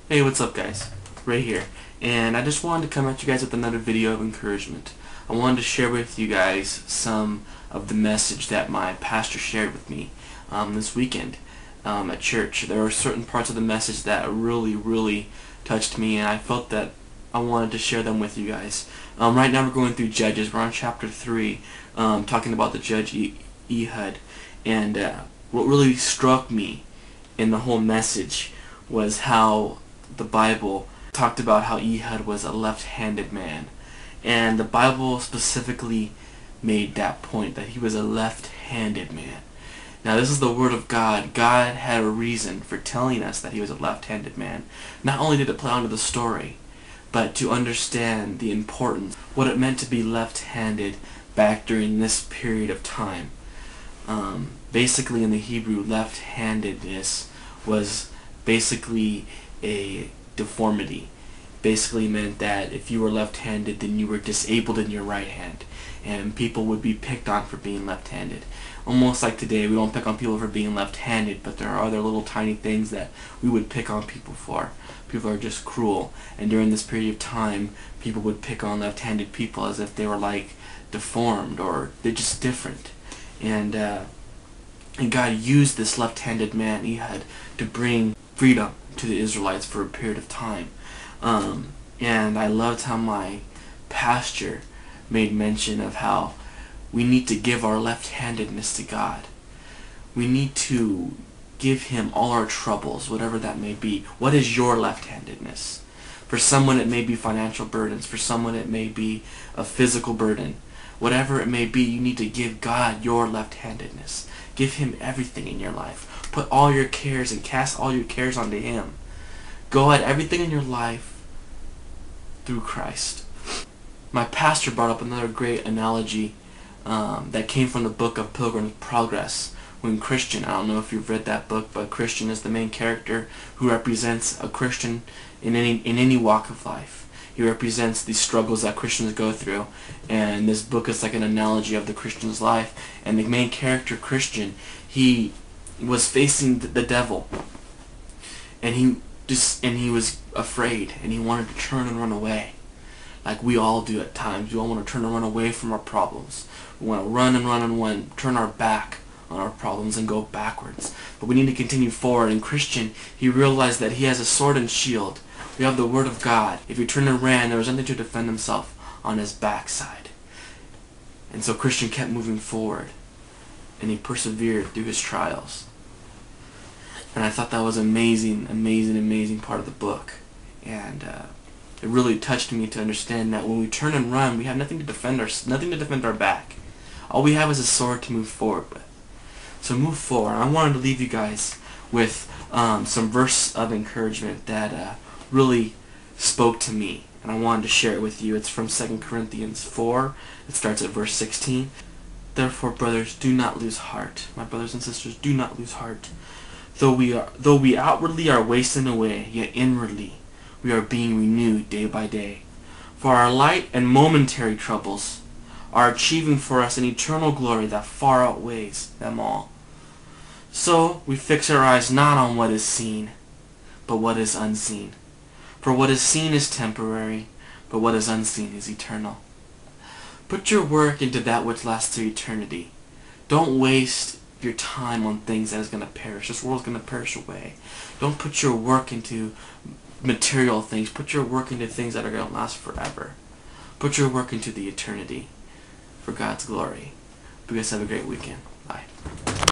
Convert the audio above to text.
Hey, what's up guys? Ray here, and I just wanted to come at you guys with another video of encouragement. I wanted to share with you guys some of the message that my pastor shared with me this weekend at church. There were certain parts of the message that really touched me, and I felt that I wanted to share them with you guys. Right now we're going through Judges. We're on chapter 3, talking about the judge Ehud, and what really struck me in the whole message was how the Bible talked about how Ehud was a left-handed man, and the Bible specifically made that point, that he was a left-handed man. Now this is the Word of God. God had a reason for telling us that he was a left-handed man. Not only did it play onto the story, but to understand the importance, what it meant to be left-handed back during this period of time. Basically in the Hebrew, left-handedness was basically a deformity. Basically meant that if you were left-handed, then you were disabled in your right hand, and people would be picked on for being left-handed. Almost like today, we don't pick on people for being left-handed, but there are other little tiny things that we would pick on people for. People are just cruel, and during this period of time, people would pick on left-handed people as if they were like deformed, or they're just different. And God used this left-handed man, Ehud, to bring freedom to the Israelites for a period of time. And I loved how my pastor made mention of how we need to give our left-handedness to God. We need to give him all our troubles, whatever that may be. What is your left-handedness? For someone it may be financial burdens. For someone it may be a physical burden. Whatever it may be, you need to give God your left-handedness. Give him everything in your life. Put all your cares and cast all your cares onto him. Go at everything in your life through Christ. My pastor brought up another great analogy that came from the book of Pilgrim's Progress. When Christian, I don't know if you've read that book, but Christian is the main character who represents a Christian in any walk of life. He represents the struggles that Christians go through, and this book is like an analogy of the Christian's life. And the main character, Christian, he was facing the devil, and he was afraid, and he wanted to turn and run away, like we all do at times. We all want to turn and run away from our problems. We want to run, turn our back on our problems and go backwards. But we need to continue forward. And Christian, he realized that he has a sword and shield. We have the Word of God. If he turned and ran, there was nothing to defend himself on his backside. And so Christian kept moving forward, and he persevered through his trials. And I thought that was amazing part of the book. And it really touched me to understand that when we turn and run, we have nothing to defend our back. All we have is a sword to move forward with. So move forward. I wanted to leave you guys with some verse of encouragement that really spoke to me, and I wanted to share it with you. It's from 2 Corinthians 4. It starts at verse 16. Therefore, brothers, do not lose heart. My brothers and sisters, do not lose heart. Though we outwardly are wasting away, yet inwardly we are being renewed day by day. For our light and momentary troubles are achieving for us an eternal glory that far outweighs them all. So we fix our eyes not on what is seen, but what is unseen. For what is seen is temporary, but what is unseen is eternal. Put your work into that which lasts to eternity. Don't waste your time on things that is going to perish. This world is going to perish away. Don't put your work into material things. Put your work into things that are going to last forever. Put your work into the eternity for God's glory. You guys have a great weekend. Bye.